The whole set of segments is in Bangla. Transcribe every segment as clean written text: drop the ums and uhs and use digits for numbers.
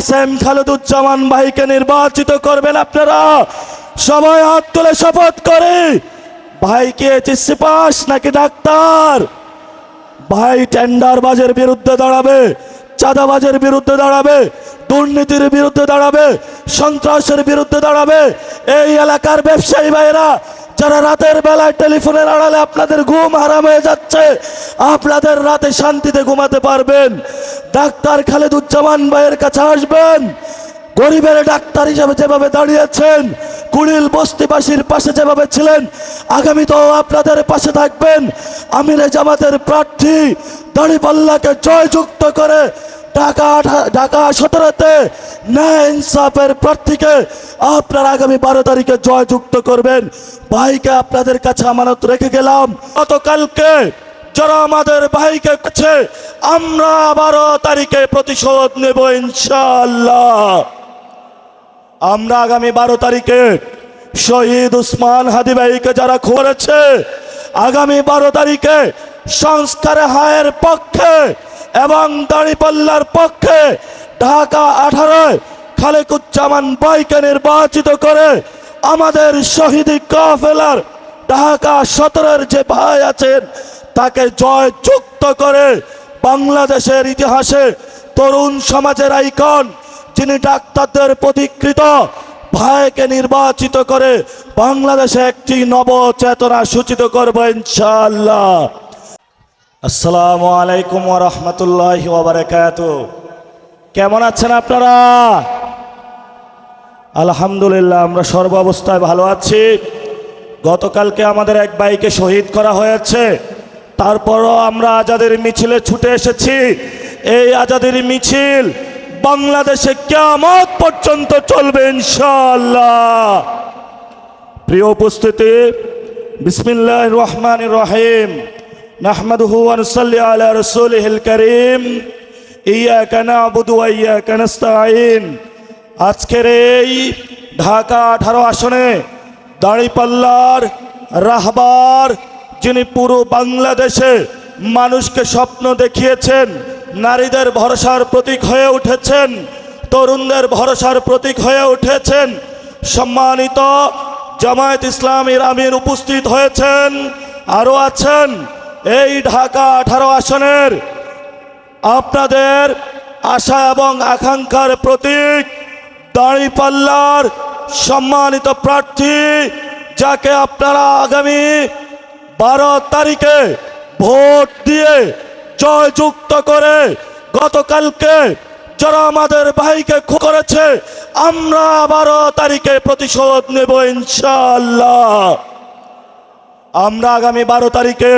এসএম খালেদুজ্জামান ভাইকে নির্বাচিত করবেন আপনারা সবাই হাত তুলে শপথ করে। ভাই কি এইচএসসি পাস নাকি ডাক্তার? ভাই টেন্ডারবাজের বিরুদ্ধে দাঁড়াবে, চাঁদাবাজের বিরুদ্ধে দাঁড়াবে, দুর্নীতির বিরুদ্ধে দাঁড়াবে, সন্ত্রাসের বিরুদ্ধে দাঁড়াবে। এই এলাকার ব্যবসায়ী ভাইরা যারা রাতের বেলায় টেলিফোনের আড়ালে আপনাদের ঘুম হারাম হয়ে যাচ্ছে, আপনাদের রাতে শান্তিতে ঘুমাতে পারবেন। ডাক্তার খালেদুজ্জামান ভাইয়ের কাছে আসবেন। গরিবের ডাক্তার হিসাবে যেভাবে দাঁড়িয়েছেন, কুড়িল বস্তিবাসীর পাশে যেভাবে ছিলেন, আগামী তো আপনাদের পাশে থাকবেন। আমিরে জামাতের প্রার্থী দাঁড়িপাল্লাকে জয়যুক্ত করে ঢাকা 17-তে ন্যায় ইনসাফের প্রার্থীকে আপনারা আগামী 12 তারিখে জয়যুক্ত করবেন। ভাইকে আপনাদের কাছে আমানত রেখে গেলাম। গতকালকে যারা আমাদের ভাইকে কাছে, আমরা 12 তারিখে প্রতিশোধ নেব ইনশাআল্লাহ। আমরা আগামী 12 তারিখে শহীদ উসমান হাদি ভাইকে যারা করেছে, আগামী 12 তারিখে সংস্কারে হায়ের পক্ষে এবং দাঁড়িপাল্লার পক্ষে ঢাকা 18 খালেকুজ্জামান ভাইকে নির্বাচিত করে আমাদের শহীদি কাফেলার ঢাকা 17-এর যে ভাই আছেন তাকে জয়যুক্ত করে বাংলাদেশের ইতিহাসে তরুণ সমাজের আইকন, যিনি ডাক্তারদের প্রতিকৃত ভাইকে নির্বাচিত করে বাংলাদেশে একটি নবচেতনা সূচিত করবে ইনশাআল্লাহ। আসসালামু আলাইকুম ওয়া রাহমাতুল্লাহি ওয়া বারাকাতুহু। কেমন আছেন আপনারা? আলহামদুলিল্লাহ, আমরা সর্বাবস্থায় ভালো আছি। গতকালকে আমাদের এক ভাইকে শহীদ করা হয়েছে, তারপরও আমরা আজাদের মিছিলে ছুটে এসেছি। এই আজাদের মিছিল বাংলাদেশে কিয়ামত পর্যন্ত চলবে ইনশাআল্লাহ। প্রিয় উপস্থিতি, বিসমিল্লাহির রহমানির রহিম। নাহমাদুহু ওয়া নুসাল্লি আলা রাসূলিহিল কারীম। ইয়্যাকা না'বুদু ওয়া ইয়্যাকা নাস্তাঈন। আজকের এই ঢাকা 18 আসনে দাঁড়িপাল্লার রাহবার, যিনি পুরো বাংলাদেশে মানুষকে স্বপ্ন দেখিয়েছেন, নারীদের ভরসার প্রতীক হয়ে উঠেছেন, তরুণদের ভরসার প্রতীক হয়ে উঠেছেন, সম্মানিত জামায়াত ইসলামীর আমির উপস্থিত হয়েছেন, আরও আছেন এই ঢাকা 18 আসনের আপনাদের আশা এবং আকাঙ্ক্ষার প্রতীক দাঁড়িপাল্লার সম্মানিত প্রার্থী, যাকে আপনারা আগামী 12 তারিখে ভোট দিয়ে জয়যুক্ত করে গতকালকে যারা আমাদের ভাইকে করেছে, আমরা 12 তারিখে প্রতিশোধ নেব ইনশাআল্লাহ। আমরা আগামী 12 তারিখে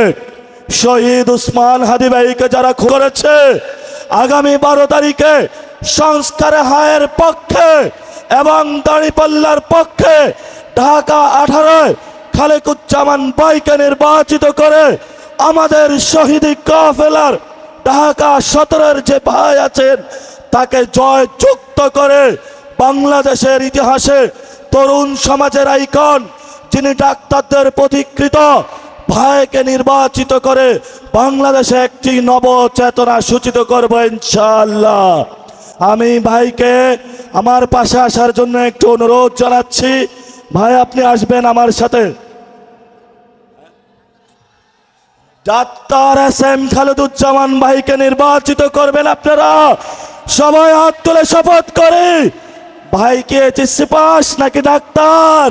শহীদ উসমান হাদি ভাইকে যারা করেছে, আগামী 12 তারিখে সংস্কারে হায়ের পক্ষে এবং দাঁড়িপাল্লার পক্ষে ঢাকা 18 খালেকুজ্জামান ভাইকে নির্বাচিত করে আমাদের শহীদি কাফেলার ঢাকা 17-এর যে ভাই আছেন তাকে জয়যুক্ত করে বাংলাদেশের ইতিহাসে তরুণ সমাজের আইকন, যিনি ডাক্তারদের প্রতিকৃত ভাইকে নির্বাচিত করে বাংলাদেশে একটি নবচেতনা সূচিত করবে ইনশাআল্লাহ। আমি ভাইকে আমার পাশে আসার জন্য একটু অনুরোধ জানাচ্ছি। ভাই, আপনি আসবেন আমার সাথে। ডাক্তার এসএম খালেদুজ্জামান ভাইকে নির্বাচিত করবেন আপনারা সবাই হাত তুলে শপথ করে। ভাই কি এইচএসসি পাস নাকি ডাক্তার?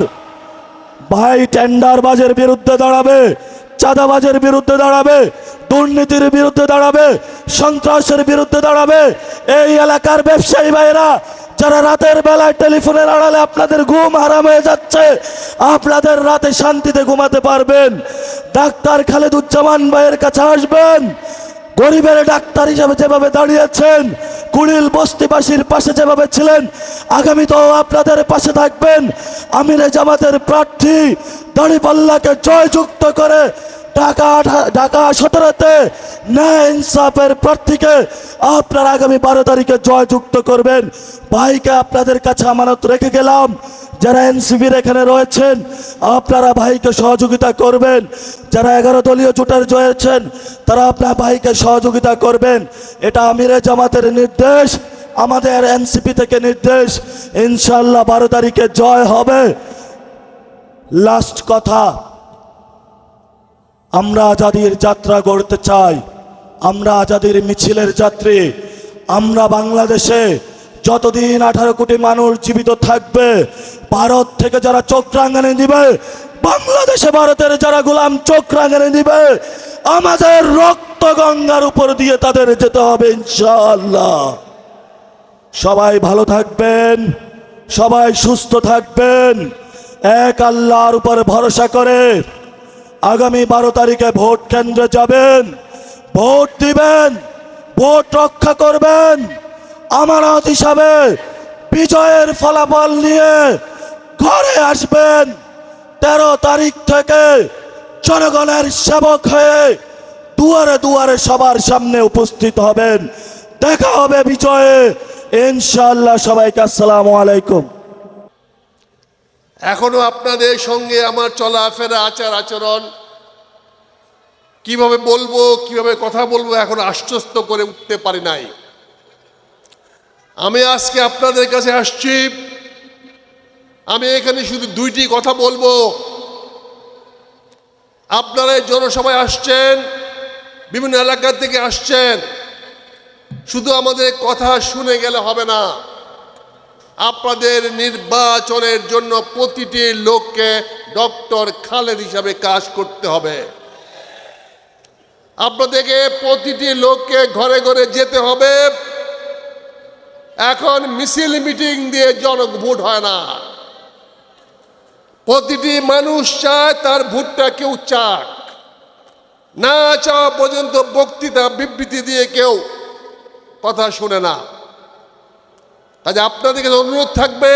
ভাই টেন্ডারবাজের বিরুদ্ধে দাঁড়াবে, চাঁদাবাজের বিরুদ্ধে দাঁড়াবে, দুর্নীতির বিরুদ্ধে দাঁড়াবে, সন্ত্রাসের বিরুদ্ধে দাঁড়াবে। এই এলাকার ব্যবসায়ী ভাইরা যারা রাতের বেলায় টেলিফোনের আড়ালে আপনাদের ঘুম হারাম হয়ে যাচ্ছে, আপনাদের রাতে শান্তিতে ঘুমাতে পারবেন। ডাক্তার খালেদুজ্জামান ভাইয়ের কাছে আসবেন। গরিবের ডাক্তার হিসাবে যেভাবে দাঁড়িয়েছেন, কুড়িল বস্তিবাসীর পাশে যেভাবে ছিলেন, আগামী তো আপনাদের পাশে থাকবেন। আমিরে জামাতের প্রার্থী দাঁড়িপাল্লাকে জয়যুক্ত করে ঢাকা 17-তে ন্যায় ইনসাফের প্রার্থীকে আপনারা আগামী 12 তারিখে জয়যুক্ত করবেন। ভাইকে আপনাদের কাছে আমানত রেখে গেলাম। যারা এনসিপির এখানে রয়েছেন, আপনারা ভাইকে সহযোগিতা করবেন। যারা 11 দলীয় জোটের জয়েছেন, তারা আপনার ভাইকে সহযোগিতা করবেন। এটা আমিরে জামাতের নির্দেশ, আমাদের এনসিপি থেকে নির্দেশ, ইনশাআল্লাহ 12 তারিখে জয় হবে। লাস্ট কথা, আমরা আজাদির যাত্রা গড়তে চাই, আমরা আজাদির মিছিলের যাত্রী। আমরা বাংলাদেশে যতদিন 18 কোটি মানুষ জীবিত থাকবে, ভারত থেকে যারা চোখ রাঙানি দিবে, বাংলাদেশে ভারতের যারা গোলাম চোখ রাঙানি দিবে, আমাদের রক্ত গঙ্গার উপর দিয়ে তাদের যেতে হবে ইনশাআল্লাহ। সবাই ভালো থাকবেন, সবাই সুস্থ থাকবেন, এক আল্লাহর উপর ভরসা করে আগামী 12 তারিখে ভোট কেন্দ্রে যাবেন, ভোট দিবেন, ভোট রক্ষা করবেন। আমানত হিসাবে বিজয়ের ফলাফল নিয়ে ঘরে আসবেন। 13 তারিখ থেকে জনগণের সেবক হয়ে দুয়ারে দুয়ারে সবার সামনে উপস্থিত হবেন। দেখা হবে বিজয়ে ইনশাআল্লাহ। সবাইকে আসসালামু আলাইকুম। এখনো আপনাদের সঙ্গে আমার চলাফেরা, আচার আচরণ, কিভাবে বলবো, কিভাবে কথা বলবো, এখন আশ্বস্ত করে উঠতে পারি নাই। আমি আজকে আপনাদের কাছে আসছি, আমি এখানে শুধু 2টি কথা বলবো। আপনারা এই জনসভায় আসছেন, বিভিন্ন এলাকা থেকে আসছেন, শুধু আমাদের কথা শুনে গেলে হবে না। আপনাদের নির্বাচনের জন্য প্রতিটি লোককে ডক্টর খালেদ হিসাবে কাজ করতে হবে। আপনাদেরকে প্রতিটি লোককে ঘরে ঘরে যেতে হবে। এখন মিছিল মিটিং দিয়ে ভোট হয় না। প্রতিটি মানুষ চায় তার ভোটটা কেউ চাক, না চাওয়া পর্যন্ত বক্তৃতা বিবৃতি দিয়ে কেউ কথা শুনে না। কাজে আপনাদেরকে অনুরোধ থাকবে,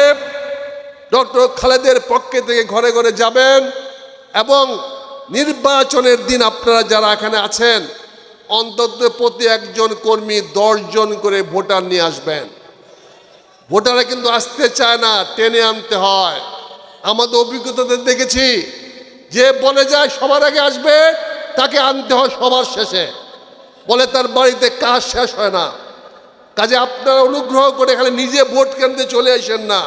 ডক্টর খালেদের পক্ষে থেকে ঘরে ঘরে যাবেন এবং নির্বাচনের দিন আপনারা যারা এখানে আছেন, অন্তত প্রতি একজন কর্মী 10 জন করে ভোটার নিয়ে আসবেন। ভোটাররা কিন্তু আসতে চায় না, টেনে আনতে হয়। আমাদের অভিজ্ঞতাতে দেখেছি, যে বলে যায় সবার আগে আসবে, তাকে আনতে হয় সবার শেষে, বলে তার বাড়িতে কাজ শেষ হয় না। কাজে আপনারা অনুগ্রহ করে এখানে নিজে ভোট কেন্দ্রে চলে আসেন না।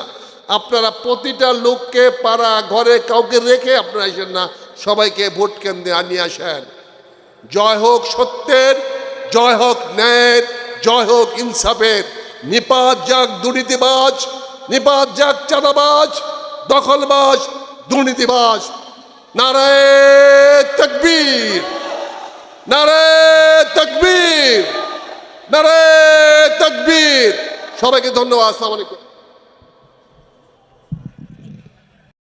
আপনারা প্রতিটা লোককে পাড়া ঘরে কাউকে রেখে আপনারা আসেন না, সবাইকে ভোট কেন্দ্রে আনিয়ে আসেন। জয় হোক সত্যের, জয় হোক ন্যায়ের, জয় হোক ইনসাফের। নিপাত যাক দুর্নীতিবাজ, নিপাত যাক চাঁদাবাজ, দখলবাজ, দুর্নীতিবাজ। নারায়ে তাকবীর, নারায়ে তাকবীর, নারায়ে তাকবীর। সবাইকে ধন্যবাদ। আসসালামু আলাইকুম।